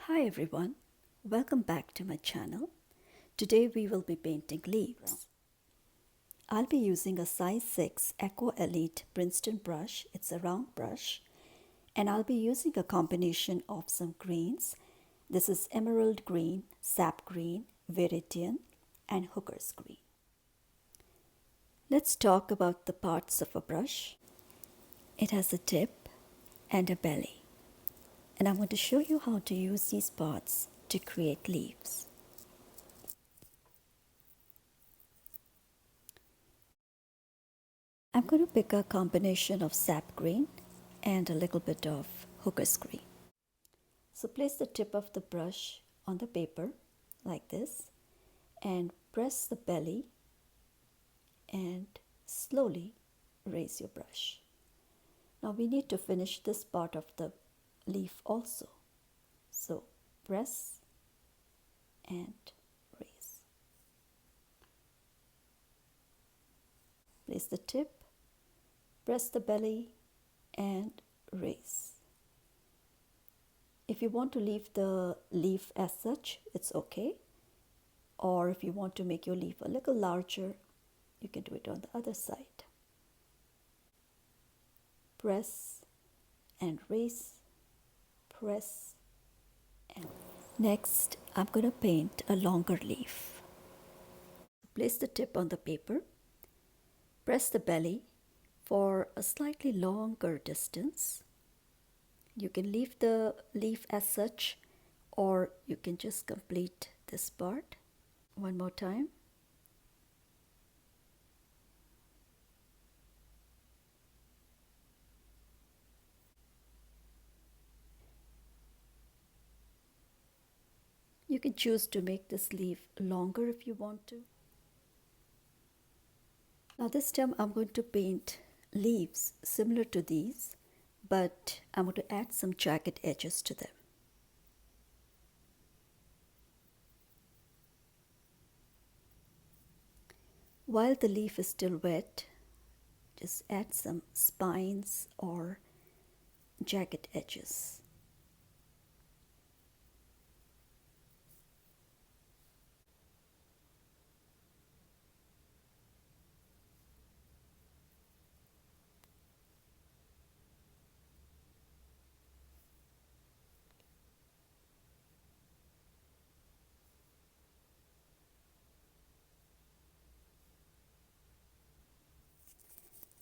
Hi everyone, welcome back to my channel. Today we will be painting leaves. I'll be using a size 6 Aqua Elite Princeton brush. It's a round brush, and I'll be using a combination of some greens. This is emerald green, sap green, viridian, and hooker's green. Let's talk about the parts of a brush. It has a tip and a belly, and I'm going to show you how to use these parts to create leaves. I'm going to pick a combination of sap green and a little bit of hooker's green. So place the tip of the brush on the paper like this and press the belly and slowly raise your brush. Now we need to finish this part of the leaf also. So press and raise. Place the tip, press the belly and raise. If you want to leave the leaf as such, it's okay. Or if you want to make your leaf a little larger, you can do it on the other side. Press and raise, press and raise. Next, I'm going to paint a longer leaf. Place the tip on the paper, press the belly for a slightly longer distance. You can leave the leaf as such, or you can just complete this part. One more time. You can choose to make this leaf longer if you want to. Now this time I'm going to paint leaves similar to these, but I'm going to add some jagged edges to them. While the leaf is still wet, just add some spines or jagged edges.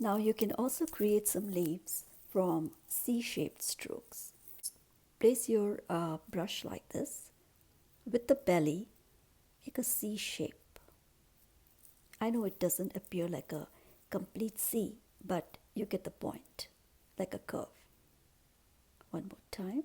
Now you can also create some leaves from C-shaped strokes. Place your brush like this. With the belly, make a C shape. I know it doesn't appear like a complete C, but you get the point, like a curve. One more time.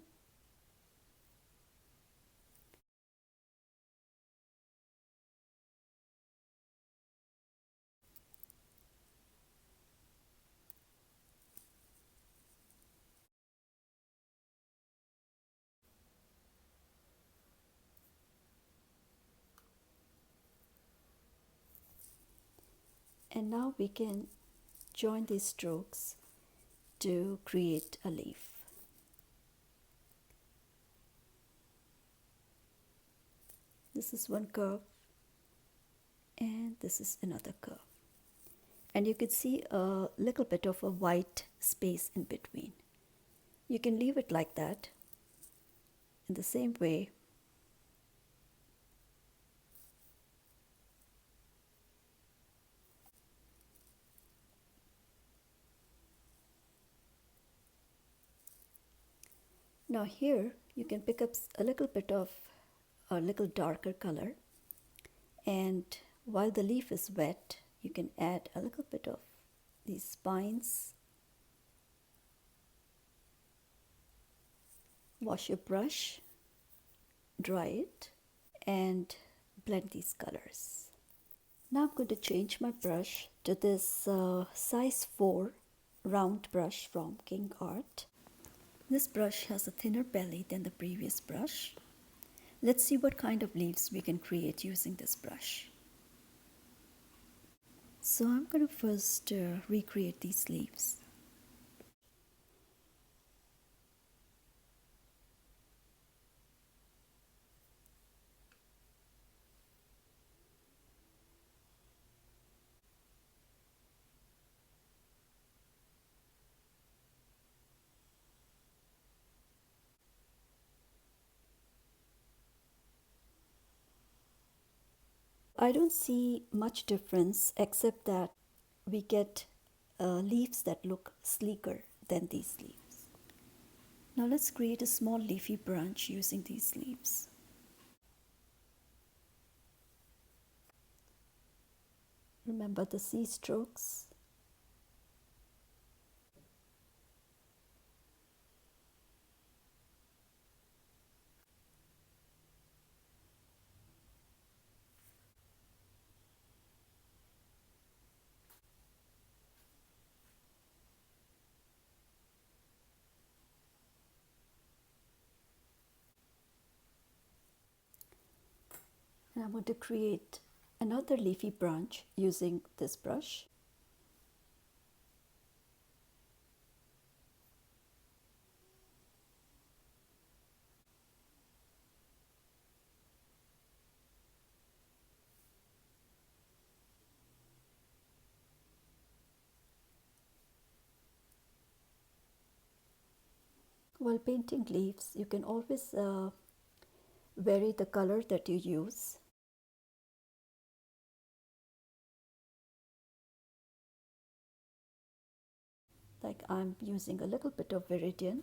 And now we can join these strokes to create a leaf. This is one curve and this is another curve. And you can see a little bit of a white space in between. You can leave it like that. In the same way, now here you can pick up a little bit of a little darker color, and while the leaf is wet, you can add a little bit of these spines. Wash your brush, dry it, and blend these colors. Now I'm going to change my brush to this size 4 round brush from Kingart. This brush has a thinner belly than the previous brush. Let's see what kind of leaves we can create using this brush. So I'm going to first recreate these leaves. I don't see much difference except that we get leaves that look sleeker than these leaves. Now let's create a small leafy branch using these leaves. Remember the C strokes. And I want to create another leafy branch using this brush. While painting leaves, you can always vary the color that you use. Like I'm using a little bit of Viridian.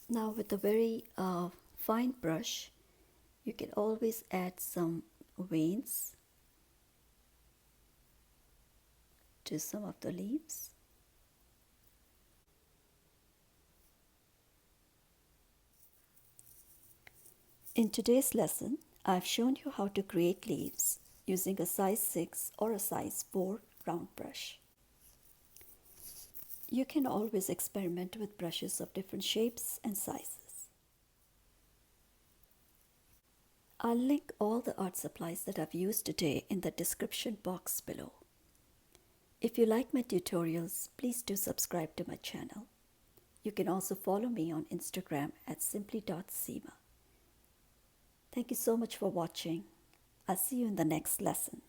Now with a very fine brush, you can always add some veins to some of the leaves. In today's lesson, I've shown you how to create leaves using a size 6 or a size 4 round brush. You can always experiment with brushes of different shapes and sizes. I'll link all the art supplies that I've used today in the description box below. If you like my tutorials, please do subscribe to my channel. You can also follow me on Instagram at simply.seema. Thank you so much for watching. I'll see you in the next lesson.